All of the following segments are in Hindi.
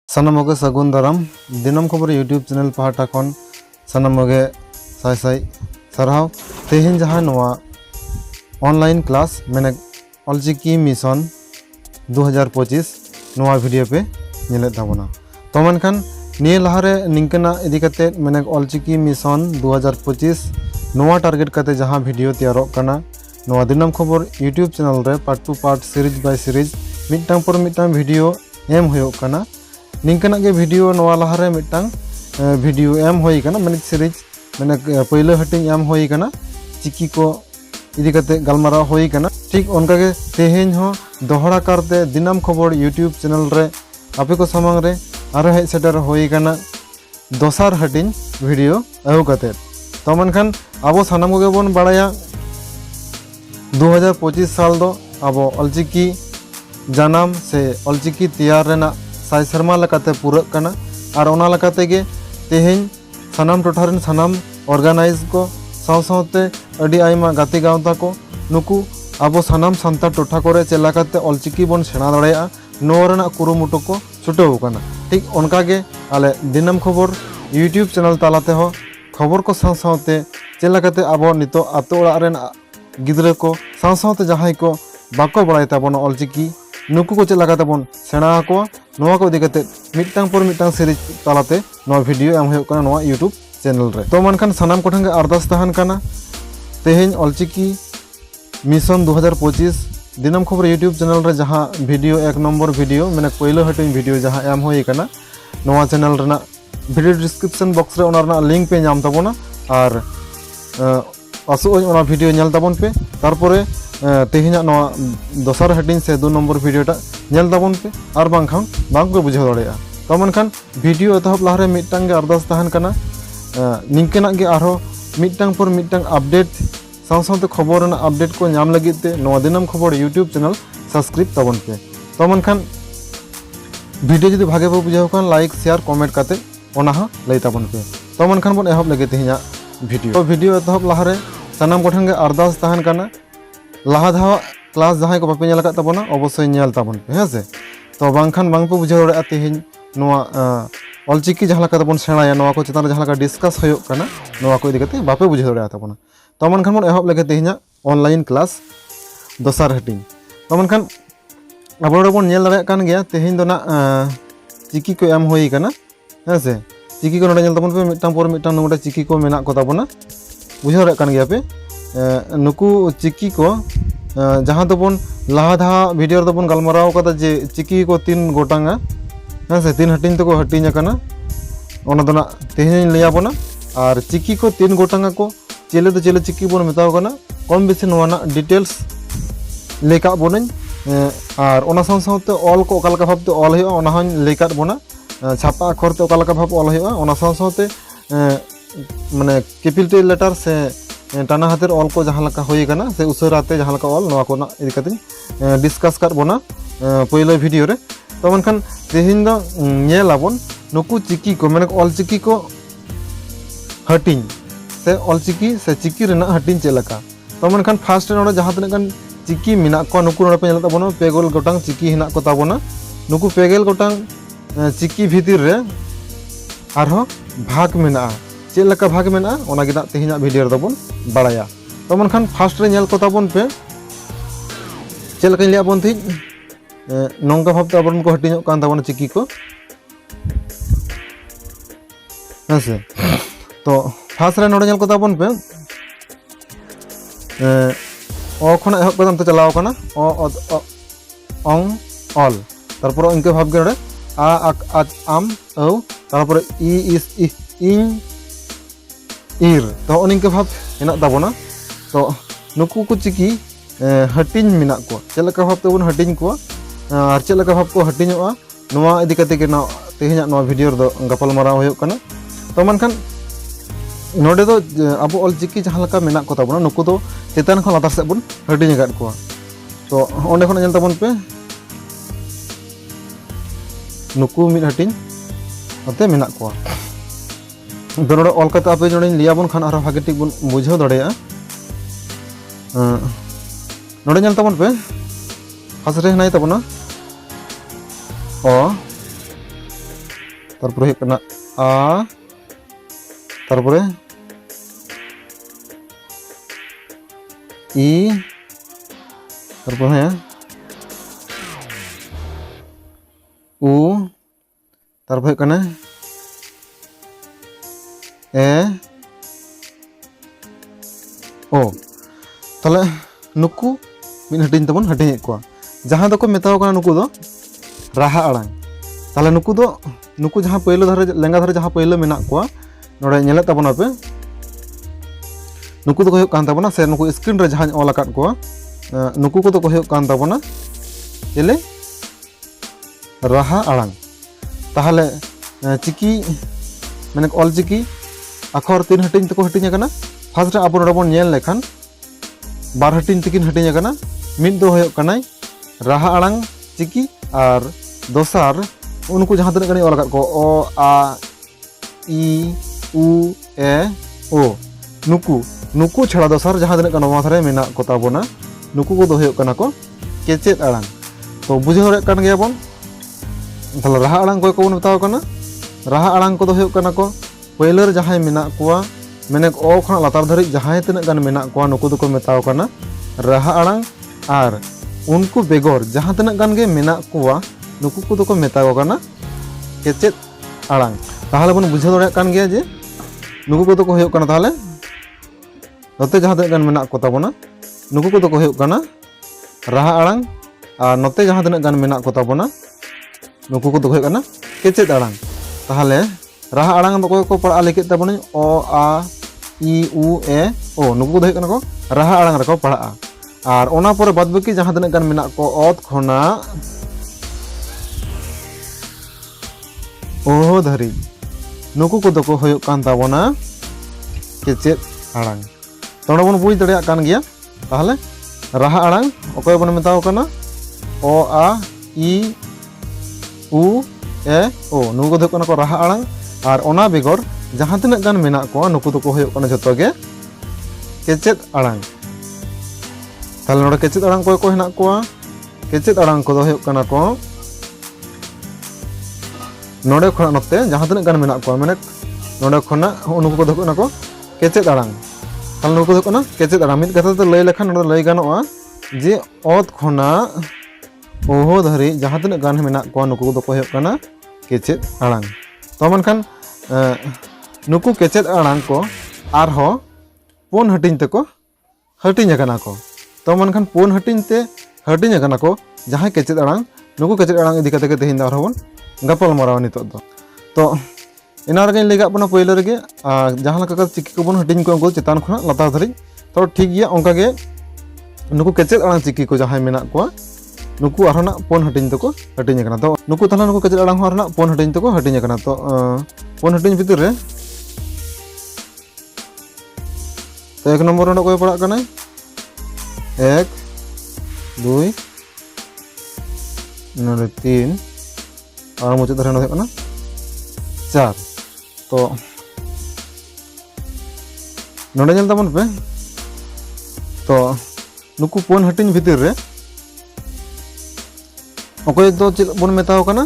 सानामोगे सगुन दाराम दिनम खबर यूट्यूब चैनल पाहाटा खन सानामोगे साय साय सारहाव तेहेन जहाँ नवा ऑनलाइन क्लास मैंने ऑलचिकी मिशन 2025 नवा वीडियो पे नेले ताबोना तो मनखान निये लहारे निंकना इदी कते मैंने ऑलचिकी मिशन 2025 नवा टारगेट कते जहाँ वीडियो तैयारोग कना नवा दिनम खबर यूट्यूब चैनल रे part two part series by series मिटटांग पर मिटटांग वीडियो एम होयोग कना निंकना के वीडियो नवा लहारे मिटटांग वीडियो एम होई कना मैंने सीरीज मैंने पहले हटिंग एम होई कना चिकी को इदी कते गलमारा होई कना ठीक उनका के तेहेन हो दोहरा करते दिनम खबर यूट्यूब चैनल रे आपे को सामंग रे आरो हेज सेटर होई कना दोसार हटिंग वीडियो अहु कते तो मनखान आबो सानाम को बोन बाड़ाया 2025 साल दो आबो ऑलचिकी जानाम से ऑलचिकी तैयार रेना साय शर्मा लकाते पूरा कना और ओना लकाते गे तेहेन सानाम टोठारन सानाम ऑर्गेनाइज को साव सावते अडी आयमा गाते गावता को नुकु आबो सानाम सांतार टोठा करे चेलाकाते ऑलचिकी बोन सेना दाड़ेया नोरना कुरुमुटु को छुटाव कना ठीक उनका गे आले दिनम खबर यूट्यूब चैनल तालाते हो खबर को साव सावते चेलाकाते आबो नितो आतो ओड़ा रेन गिद्रा को साव सावते जहां को बाको बड़ाय ताबोन ऑलचिकी नुकु को चेलाकाते बोन सेना को नोवा को दिकते मिटटांग पर मिटटांग सीरीज तालाते नोवा वीडियो एम होयो कना नोवा यूट्यूब चैनल रे तो मनखान सानाम कोठन के अरदास तहन कना तेहेन ऑलचिकी मिशन 2025 दिनम खबर यूट्यूब चैनल रे जहां वीडियो एक नंबर वीडियो मैंने पहले हटिंग वीडियो जहां एम होई कना नोवा चैनल रेना वीडियो डिस्क्रिप्शन बॉक्स रे ओना रेना लिंक पे नाम ताबोना और आसो ओना वीडियो नेल ताबोन पे तारपरे तेहेना नोवा दोसर हटिंग से 2 नंबर वीडियोटा नेल ताबोन पे और बांखान बांग को बुझाव दाड़ेया तो मनखान वीडियो एतहब लाहारे मिटटांग गे अरदास तहन कना निंकना गे आरो मिटटांग पर मिटटांग अपडेट साव सावते खबर रेना अपडेट को नाम लगिते नोवा दिनम खबर यूट्यूब चैनल सब्सक्राइब ताबोन पे तो मनखान वीडियो जदि भागे पे बुझाव खान लाइक शेयर कमेंट काते ओना हा लई ताबोन पे तो मनखान बोन एहब लगे तेहेना वीडियो तो वीडियो एतहब लाहारे सानाम कोठन गे अरदास तहन कना लाहा धावा क्लास जहां को बापे नेल का ताबोना अवश्य नेल ताबोन पे हेसे तो बांखान बांग पे बुझाव दाड़ेया तेहेन नोवा ऑलचिकी जहां लका ताबोन सेणाया नोवा को चेतान जहां लका डिस्कस होयो कना नोवा को इदी कते बापे बुझाव दाड़ेया ताबोना तो मनखान बोन एहब लगे तेहेना ऑनलाइन क्लास दोसार हटिंग तो मनखान आबो बोन नेल दाड़ेया कान गया तेहेन दो ना चिकी को एम होई कना हेसे चिकी को नोडे नेल ताबोन पे मिटटांग पर मिटटांग नोडे चिकी को मेना को ताबोना बुझाव दाड़ेया कान गया पे नुकु चिकी को जहाँ तबन लाहा धाहा वीडियो तबन गलमाराव कदा जे चिकी को 3 गोटांगा हेसे 3 हटिंग तको हटिंग कना ओना दो ना तेहेन लैया बोना और चिकी को 3 गोटांगा को चेले तो चेले चिकी बोन मेताव कना कम बेसी नोवा ना डिटेल्स लेका बोनन और ओना साव सावते ऑल को ओकालका भाबते ऑल होयो ओना हन लेका बोना छापा अक्षर ते ओकालका भाब ऑल होयो ओना साव सावते माने कैपिटल लेटर से टाना हाथेर ऑल को जहां लका होई कना से उसराते जहां लका ऑल नोवा को ना इदी कते डिस्कस कर बोना पहले वीडियो रे तो मनखान तेहिन दो नेलाबोन नुकु चिकी को माने ऑलचिकी को हटिंग से ऑलचिकी से चिकी रेना हटिंग चेलका तो मनखान फर्स्ट रे जहां तने कन चिकी मिना को नुकु नोडे पे नेल ताबोना पेगोल गोटांग चिकी हिना को ताबोना नुकु पेगेल गोटांग चिकी भीतिर रे आरो भाग मिना चेलका भाग मेना ओना गे तेहेना वीडियो ताबोन बाड़ाया तो मनखान फर्स्ट रे नेल को ताबोन पे चेलका लिया बोन थी नोंका भाबते आबोन को हटिंग कान ताबोन चिकी को हेसे तो फर्स्ट रे नोडे नेल को ताबोन पे ओ खना एहब कदम तो चलाव कना ओ ओंग ऑल तारपर इनके भाब गे नोडे आ आम औ तारपर ई इस इन ईर तो उनके भाव हेना ताबोना तो नुकु को चिकी हटिंग मिना को चेलका भाव तेबोन हटिंग को और चेलका भाव को हटिंगोआ नोवा इदी कते के ना तेहेना नोवा वीडियो दो गपाल माराव होयो कना तो मनखान नोडे दो आबो ऑलचिकी जहां लका मेना को ताबोना नुकु दो चेतान खन लातार से बोन हटिंग गाड को तो ओंडे खन नेल ताबोन पे नुकु मिड हटिंग अते मेना को तो नोडे ऑल कते आपे नोडे लिया बोन खान आरो भागे ठीक बोन बुझाव दाड़ेया नोडे नेल ताबोन पे फर्स्ट रे हनाय ताबोना ओ तारपरे हुयुग कना आ, तारपरे ई, तारपरे उ, तारपरे हुयुग कना ए, ओ। ताहले नुकु मिद हटिंग तबन हटिंग कोआ जहां दो को मेताओ कना नुकु दो राहा आड़ांग। ताहले नुकु जहां पहले धारे लेंगा धारे जहां पहले मेना कोआ नोडे नेले ताबना पे नुकु दो को हुयुग कान ताबना से नुकु स्क्रीन रे जहां ऑल आकाद कोआ नुकु को दो को हुयुग कान ताबना चले राहा आड़ांग। ताहले चिकी माने ऑल चिकी अक्षर 3 हटिंग तको हटिंग आकना। फार्स्ट रे आबो नोडे बन नेल लेखान बार हटिंग तकिन हटिंग आकना। मिद दो हुयुग कनाय राहा आड़ांग चिकी और दोसार उनको जहां तक गणी ऑल आकाद को ओ आ ई उ ए ओ नुकु छाड़ा दोसार जहां तक नवा धारे मेना को ताबोना नुकु को दो हुयुग कना को केचेद आड़ांग। तो बुझाव रे कान गया बन। ताहले राहा आड़ांग को बन बताव कना राहा आड़ांग को दो हुयुग कना को पहले रे जहां मेना कोआ माने ओ खना लातार धरि जहां तक गान मेना कोआ नुकु दो को मेताव कना राहा आड़ांग। और उनको बेगोर जहां तक गान गे मेना कोआ नुकु को दो को मेताव कना केचेद आड़ांग। ताहले बन बुझाव दाड़ेयाग कान गया जे नुकु को दो को हुयुग कना ताहले नोते जहां तक गान मेना को ताबोना नुकु को दो को हुयुग कना राहा आड़ांग। और नोते जहां तक गान मेना को ताबोना नुकु को दो हुयुग कना केचेद आड़ांग। ताहले राहा आड़ांग दो को पढ़ा लेके ताबोना ओ आ ई उ ए ओ नुकु को दो हुयुग कना को राहा आड़ांग रको पढ़ा। और ओना पर बाद बाकी जहां तक गान मेना को ओत खना ओ धरी नुकु को दो को हुयुग कान ताबोना केचेद आड़ांग। तो बन बुझ दाड़ेयाग कान गया। ताहले राहा आड़ांग अकोय बन मेताव कना ओ आ ई उ ए ओ नुकु को दो कना को राहा आड़ांग। और ओना बेगोर जहां तक गान मेना को नुकु दो को हुयुग कना जतो गे केचेद आड़ांग। ताहले नोडे केचेद आड़ांग को हेना कोआ केचेद आड़ांग को दो हुयुग कना को नोडे खना नोते जहां तक गान मेना कोआ माने नोडे खना नुकु को दो कना को केचेद आड़ांग। ताहले नुकु दो कना केचेद आड़ांग। मिद कथा ते लई लेखान नोडे लई गानोआ जे ओत खना ओहो धरी जहां तक गान मेना कोआ नुकु दो को हुयुग कना केचेद आड़ांग। तो मनखान नुकु केचेद आड़ांग को आरहो पुन हटिंग तको हटिंग आकना को। तो मनखान पुन हटिंग ते हटिंग आकना को जहां केचेद आड़ांग नुकु केचेद आड़ांग इदी कते के तेहिन दा आरहोबन गपल माराव नितो दो। तो इना रगे लेगा बना पहले रगे जहां लका चिकी को बन हटिंग को उनको चेतान खना लातार धरि। तो ठीक गया ओंका गे नुकु केचेद आड़ांग चिकी को जहां मेना कोआ नुकु आरहना पुन हटिंग तको हटिंग आकना। तो नुकु ताहले नुकु केचेद आड़ांग आरहना पुन हटिंग तको हटिंग आकना। तो पुन हटिंग भितर रे तो 1 नंबर रे कोय पड़ा कना 1 2 नोडे 3 और मुझे धरे हुयुग कना 4। तो नोडे नेल ताबन पे तो नुकु पुन हटिंग भितर रे अकोय दो चेद बन मेताव कना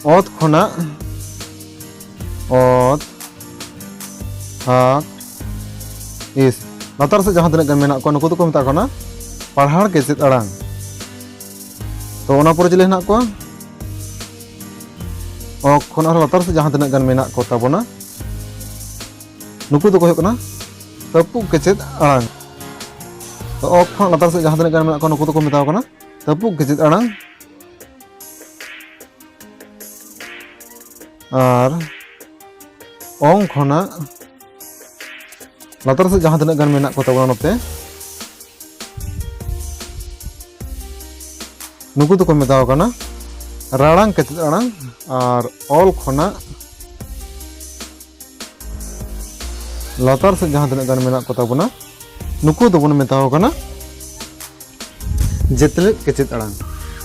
ओत खना ओत हाक इस लातार से जहां तक गान मेना को नुकु दो को मेता कना पढ़ाड़ केचेद आड़ांग। तो ओना पर चले हेना को ओ खना लातार से जहां तक गान मेना को ताबोना नुकु दो को हुयुग कना तपुग केचेद आड़ांग। तो ओ खना लातार से जहां तक गान मेना को नुकु दो को मेताव कना तपुग केचेद आड़ांग। और ओंग खना लातार से जहां तक गान मेना को ताबोना नोते नुकु दो को मेताव कना राड़ांग केचेद आड़ांग। और ऑल खना लातार से जहां तक गान मेना को ताबोना नुकु दो बन मेताव कना जेतले केचेद आड़ांग।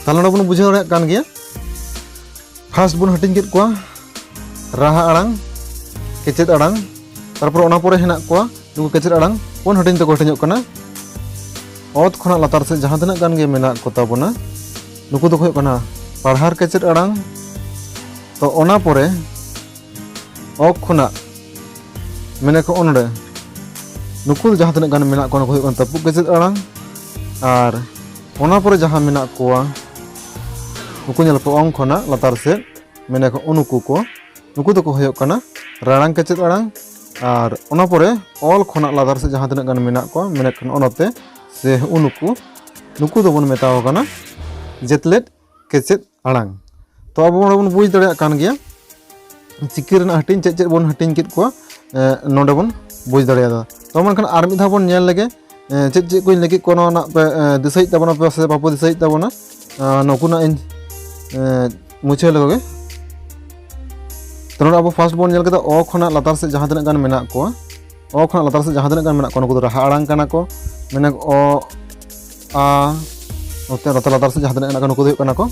ताहले नोडे बन बुझाव दाड़ेयाग कान गया। फार्स्ट बन हटिंग केद कोआ राहा आड़ांग केचेद आड़ांग। तारपर ओना परे हेना कोआ नुकु केचेद आड़ांग पुन हटिंग तको हटिंग कना ओत खना लातार से जहां तक गान गे मेना को ताबोना नुकु दो हुयुग कना पढ़ार केचेद आड़ांग तो ओना परे ok khona mene ko onde nukul jaha tinaga gan menak ko na ko huyuk kan tapuk kecet arang ar ona pore jaha menak koa nuku nyel ko ong khona latar set mene ko unuku ko nuku do ko huyuk kana rarang kecet arang ar ona pore ol khona latar set jaha tinaga gan menak ko mene kan onote se unuku nuku do bon metaw kana jetlet kecet arang to abo bon buj dareyak kan gya chikki रना हटिंग check बन हटिंग कित को नोडे बन बुझ दाड़ेया तो मनखान आर मिद धाव बन नेल लगे चेक चेक को लगे कोनो ना पे दिसई तबना पे से बापो दिसई तबना नकुना इन मुछे लगोगे तो अब फास्ट बन नेल कदा ओ खना लातार से जहां तने गान मेना को ओ खना लातार से जहां तने गान मेना को नको राहा आड़ांग काना को मेने ओ आ ओते लातार से जहां तने गान नको दे काना को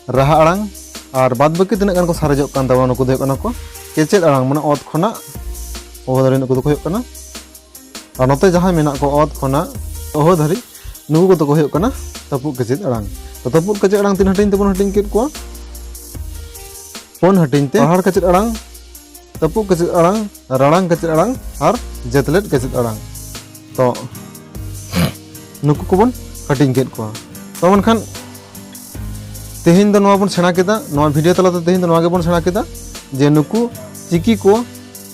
राहा आड़ांग और बाद बाकी तीन गान को सारेजो कान तबा नुकु दो काना को केचेद आड़ांग माने ओत खना ओह धारी नुकु दो को काना और नोते जहां मेना को ओत खना ओह धारी नुकु को तो को काना तपुक केचेद आड़ांग तो तपुक केचेद आड़ांग तीन हटिंग तबन हटिंग कित को फोन हटिंग ते पहाड़ केचेद आड़ांग तपुक केचेद आड़ांग राड़ांग केचेद आड़ांग और जेतलेट केचेद आड़ांग तो नुकु को बन हटिंग कित को तो मनखान तेहिन दो नवा बन सेना केदा नवा वीडियो तलाते तेहिन दो नवा गे बन सेना केदा जे नुकु चिकी को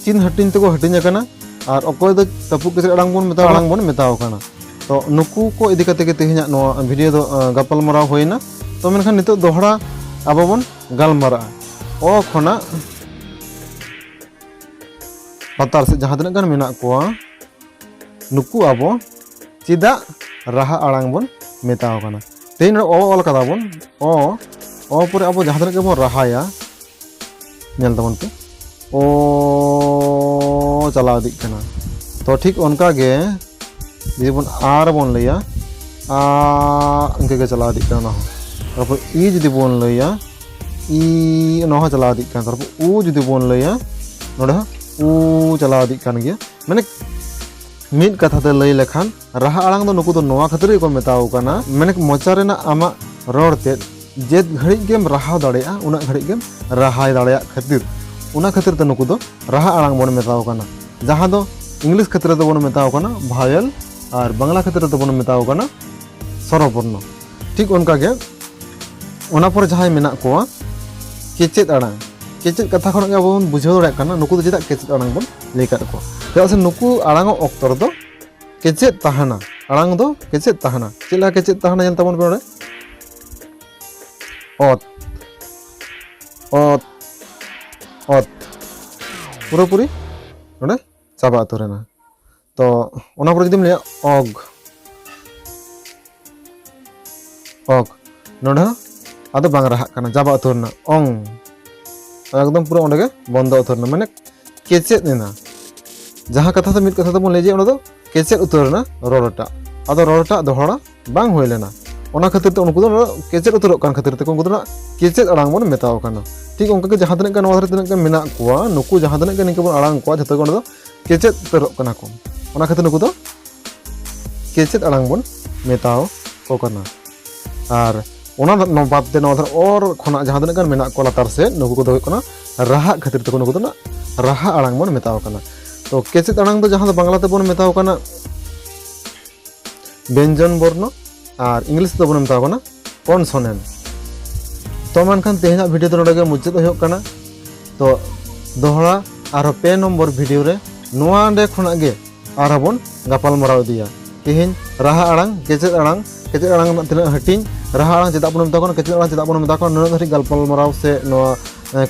चिन हटिन तको हटिन काना और अकोय दो तपुक केचेद आड़ांग बन मेताव काना तो नुकु को इदी कते के तेहिन नवा वीडियो दो गपल मराव होइना तो मेनखान नितो दोहरा आबो बन गालमारा ओ खना पतार से जहां तने गान मेना को नुकु आबो चिदा राहा आड़ांग बन मेताव काना तेन ओ ऑल कदा बन ओ पूरे अब जहां तक बन राहाया नेल तबन पे ओ चला दी कना तो ठीक उनका गे जे बन आर बन लैया आ इनके के चला दी कना तारपर ई जदि बन लैया ई न चला दी कना तारपर उ जदि बन लैया नोडे उ चला दी कन गया माने मिद कथा ते लई लेखान राहा आड़ांग दो नुकु दो नोआ खातिर को मेताव काना माने मोचा रेना आमा रोड ते जे घड़ी गेम राहा दाड़ेया उना घड़ी गेम राहा दाड़ेया खातिर उना खातिर ते नुकु दो राहा आड़ांग बन मेताव काना जहां दो इंग्लिश खातिर दो बन मेताव काना भायल और बांग्ला खातिर दो बन मेताव काना स्वरवर्ण ठीक उनका गे उना पर जहां मेना को केचेद आड़ांग केचेद कथा खन गे बन बुझाव दाड़े काना नुकु दो जेदा केचेद आड़ांग बन लई काट को चेदा से नुकु आड़ांग अक्तर दो केचेद ताहाना आड़ांग दो केचेद ताहाना चेला केचेद ताहाना जन तबन पे ओत ओत ओत पूरा पूरी नोडे चाबा अतरेना तो ओना पर जदिम लैया ओग ओग नोडे आदो बांग राहा काना जाबा अतरना ओंग एकदम पूरा ओंडे गे बंद अतरना माने केचेद नेना जहां कथा तो मिद कथा तो बन लेजे ओना दो केचेद उतरना रोड़टा आदो रोड़टा दोहरा बांग होय लेना ओना खातिर तो उनको दो केचेद उतरक कान खातिर ते उनको दो केचेद आड़ांग बन मेताव काना ठीक उनका के जहां तने का नवा तने का मेना कोआ नुकु जहां तने का निके बन आड़ांग कोआ जतो कोन दो केचेद उतरक काना को ओना खातिर नुकु दो केचेद आड़ांग बन मेताव को काना और ओना नो बात ते नवा और खना जहां तने का मेना को लातार से नुकु को दो काना राहा खातिर ते नुकु दो राहा आड़ांग बन मेताव काना तो केचेद आड़ांग दो जहां बांग्ला ते बन मेताव काना व्यंजन वर्ण और इंग्लिश तो बन मेताव काना कॉन्सोनेंट तो मनखान तेहना वीडियो तो नोडे मुचाद होय काना तो दोहरा आरो पे नम्बर वीडियो रे नोआ डे खना गे आरो बन गापाल मराव दिया तेहन राहा आड़ांग केचेद आड़ांग तिना हटिंग राहा आड़ांग चेदा बन मेताव काना केचेद आड़ांग चेदा बन मेताव काना नोना धरि गापाल मराव से नोआ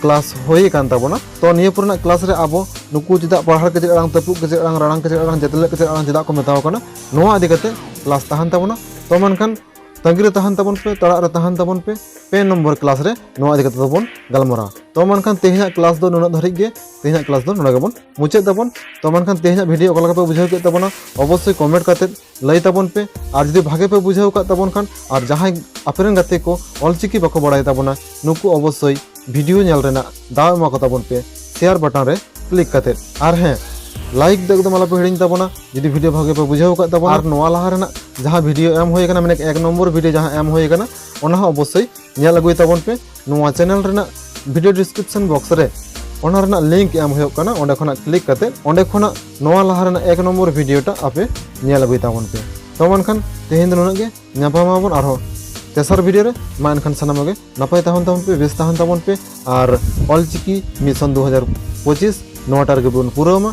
क्लास होई कान ताबोना तो निया पुरना क्लास रे आबो नुकु चेदा पढ़ार केचेद आड़ांग तपुक केचेद आड़ांग राड़ांग केचेद आड़ांग जेतले केचेद आड़ांग चेदा को मेताव काना नोआ आदि कते क्लास ताहन ताबोना तो मनखान तंगिरे ताहन ताबन पे तड़ा रे ताहन ताबन पे नम्बर क्लास रे नोआ आदि कते बन गालमरा तो मनखान तेहना क्लास दो नुना धरि गे तेहना क्लास दो नोडा गेबन मुचे ताबन तो मनखान तेहना वीडियो ओकला पे बुझाव के ताबना अवश्य कमेंट करते लई ताबन पे और जदि भागे पे बुझाव का ताबन खान और जहां आपेरन गाते को ऑलचिकी बको बड़ाय ताबना नुकु अवश्य वीडियो नेल रेना दाव मा को ताबन पे शेयर बटन रे क्लिक करते और हैं लाइक दो एकदम आला पे हिडिन ताबना जदि वीडियो भागे पे बुझाव का ताबना और नोआ लहा रेना जहां वीडियो एम होय माने एक नंबर वीडियो जहां एम होय ओना अवश्य नेल अगुय ताबन पे नोआ चैनल रेना वीडियो डिस्क्रिप्शन बॉक्स रे ओना रना लिंक एम होयो कना ओंडे खना क्लिक करते ओंडे खना नोआ लाहा रना 1 नंबर वीडियोटा आपे नेल अगुई ताबन पे तो मनखान तेहेन दो नुनागे ᱧᱟᱯᱟᱢᱟᱵᱚᱱ ᱟᱨᱦᱚᱸ तेसर वीडियो रे मा एनखान सानामगे नपाय ताहन ताबन पे बेस ताहन ताबन पे और ऑलचिकी मिशन 2025 नोटा रे बन पुरामा।